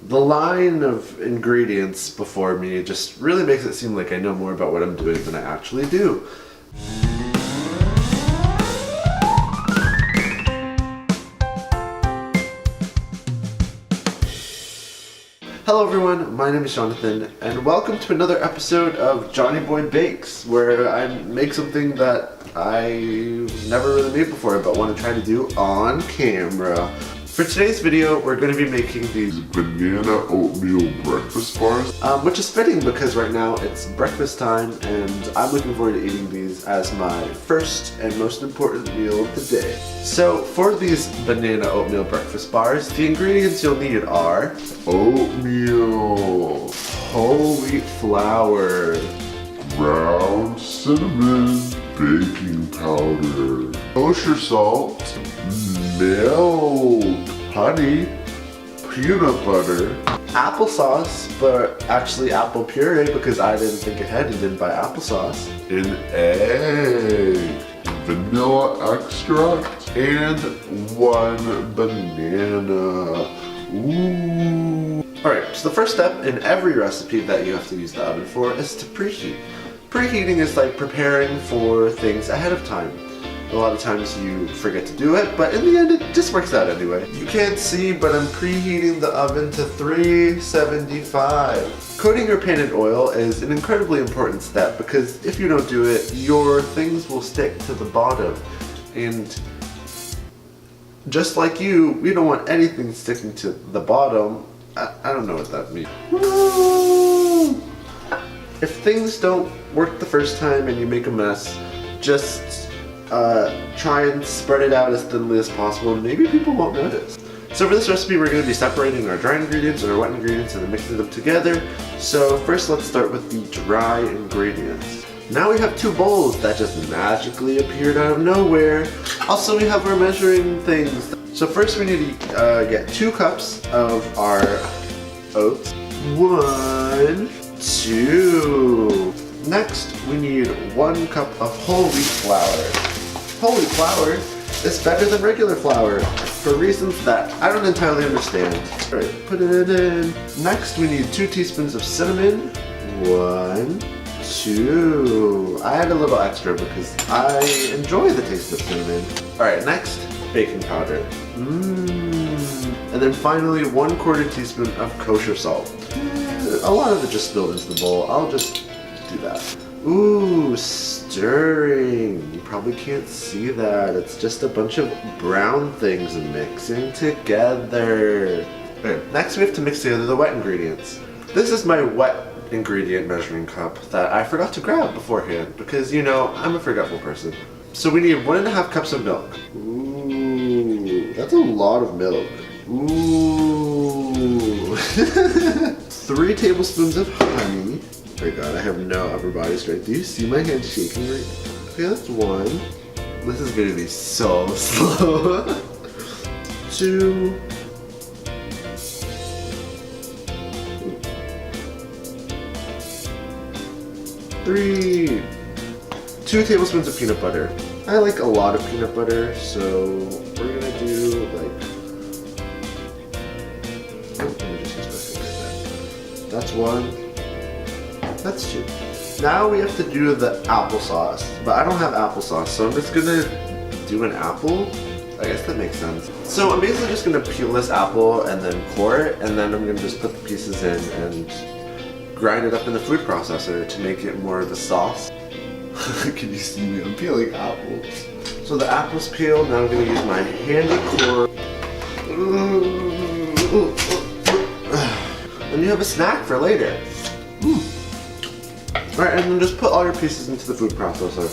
The line of ingredients before me just really makes it seem like I know more about what I'm doing than I actually do. Hello everyone, my name is Jonathan, and welcome to another episode of Johnny Boy Bakes, where I make something that I've never really made before but want to try to do on camera. For today's video, we're going to be making these banana oatmeal breakfast bars, which is fitting because right now it's breakfast time and I'm looking forward to eating these as my first and most important meal of the day. So for these banana oatmeal breakfast bars, the ingredients you'll need are oatmeal, whole wheat flour, ground cinnamon, baking powder, kosher salt, milk, honey, peanut butter, applesauce, but actually apple puree because I didn't think ahead and didn't buy applesauce, an egg, vanilla extract, and one banana. Ooh. Alright, so the first step in every recipe that you have to use the oven for is to preheat. Preheating is like preparing for things ahead of time. A lot of times you forget to do it, but in the end it just works out anyway. You can't see, but I'm preheating the oven to 375. Coating your pan in oil is an incredibly important step because if you don't do it, your things will stick to the bottom. And just like you, we don't want anything sticking to the bottom. I don't know what that means. Woo! If things don't work the first time and you make a mess, just try and spread it out as thinly as possible and maybe people won't notice. So for this recipe we're going to be separating our dry ingredients and our wet ingredients and then mixing them together. So first let's start with the dry ingredients. Now we have two bowls that just magically appeared out of nowhere. Also we have our measuring things. So first we need to get 2 cups of our oats. 1, 2. Next, we need 1 cup of whole wheat flour. Whole wheat flour is better than regular flour for reasons that I don't entirely understand. Alright, put it in. Next, we need 2 teaspoons of cinnamon. 1, 2. I add a little extra because I enjoy the taste of cinnamon. Alright, next, baking powder. And then finally, 1/4 teaspoon of kosher salt. A lot of it just spilled into the bowl. I'll just do that. Ooh, stirring. You probably can't see that. It's just a bunch of brown things mixing together. Okay, next we have to mix together the wet ingredients. This is my wet ingredient measuring cup that I forgot to grab beforehand because, you know, I'm a forgetful person. So we need 1.5 cups of milk. Ooh, that's a lot of milk. Ooh. 3 tablespoons of honey. Oh my god, I have no upper body strength. Do you see my hand shaking right now? Okay, that's 1. This is gonna be so slow. 2. 3. 2 tablespoons of peanut butter. I like a lot of peanut butter, so we're gonna do like... Oh, let me just use my finger like that. That's 1. That's 2. Now we have to do the applesauce, but I don't have applesauce, so I'm just gonna do an apple. I guess that makes sense. So I'm basically just gonna peel this apple and then core it, and then I'm gonna just put the pieces in and grind it up in the food processor to make it more of a sauce. Can you see me? I'm peeling apples. So the apple's peeled, now I'm gonna use my handy core. And you have a snack for later. Alright, and then just put all your pieces into the food processor.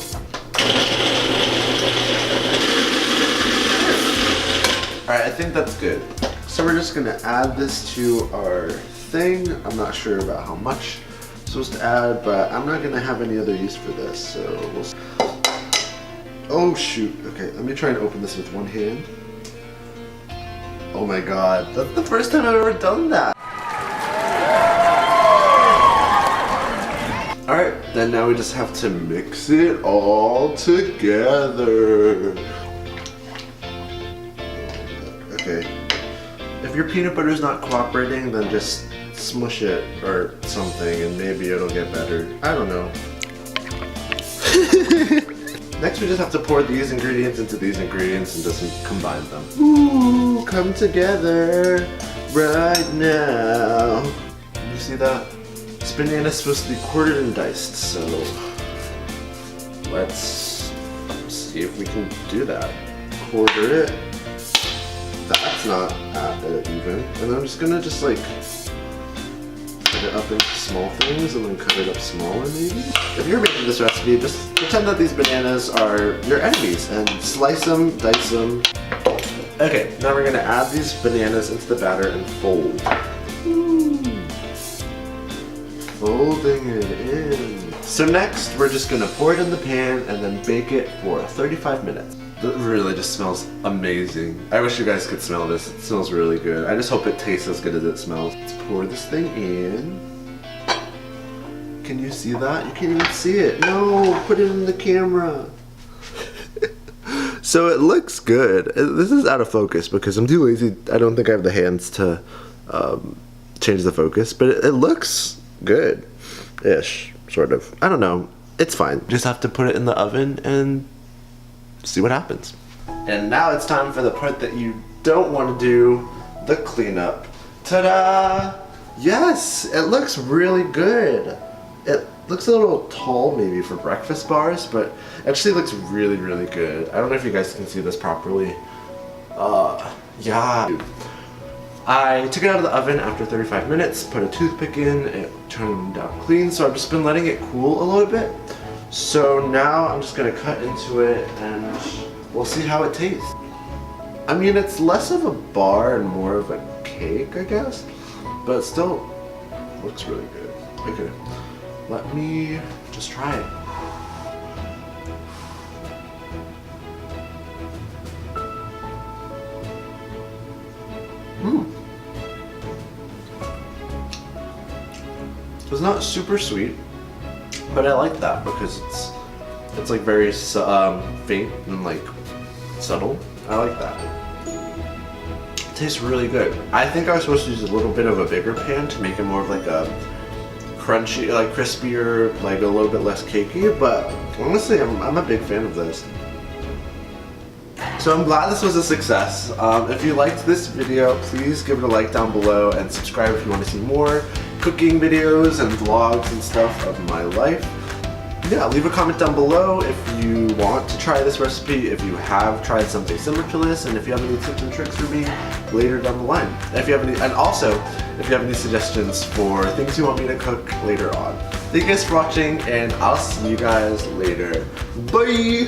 Alright, I think that's good. So we're just gonna add this to our thing. I'm not sure about how much I'm supposed to add, but I'm not gonna have any other use for this, so we'll... Oh shoot, okay, let me try and open this with one hand. Oh my god, that's the first time I've ever done that. Alright, then now we just have to mix it all together. Okay. If If your peanut butter is not cooperating, then just smush it or something and maybe it'll get better. I don't know. Next we just have to pour these ingredients into these ingredients and just combine them. Ooh, come together right now. You see that? This banana is supposed to be quartered and diced, so let's see if we can do that. Quarter it. That's not even. And I'm just gonna like cut it up into small things and then cut it up smaller maybe. If you're making this recipe, just pretend that these bananas are your enemies and slice them, dice them. Okay, now we're gonna add these bananas into the batter and fold. Folding it in. So next, we're just gonna pour it in the pan and then bake it for 35 minutes. It really just smells amazing. I wish you guys could smell this. It smells really good. I just hope it tastes as good as it smells. Let's pour this thing in. Can you see that? You can't even see it. No, put it in the camera. So it looks good. This is out of focus because I'm too lazy. I don't think I have the hands to change the focus, but it looks good-ish, sort of. I don't know. It's fine. Just have to put it in the oven and see what happens. And now it's time for the part that you don't want to do, the cleanup. Ta-da! Yes, it looks really good. It looks a little tall maybe for breakfast bars, but actually looks really, really good. I don't know if you guys can see this properly. Yeah. I took it out of the oven after 35 minutes, put a toothpick in, it turned out clean, so I've just been letting it cool a little bit. So now I'm just gonna cut into it and we'll see how it tastes. I mean, it's less of a bar and more of a cake, I guess, but it still looks really good. Okay, let me just try it. It's not super sweet, but I like that because it's like very faint and like subtle. I like that. It tastes really good. I think I was supposed to use a little bit of a bigger pan to make it more of like a crunchy, like crispier, like a little bit less cakey, but honestly I'm a big fan of this. So I'm glad this was a success. If you liked this video, please give it a like down below and subscribe if you want to see more cooking videos and vlogs and stuff of my life. Yeah, leave a comment down below if you want to try this recipe, if you have tried something similar to this, and if you have any tips and tricks for me later down the line. If you have any, and also, if you have any suggestions for things you want me to cook later on. Thank you guys for watching, and I'll see you guys later. Bye!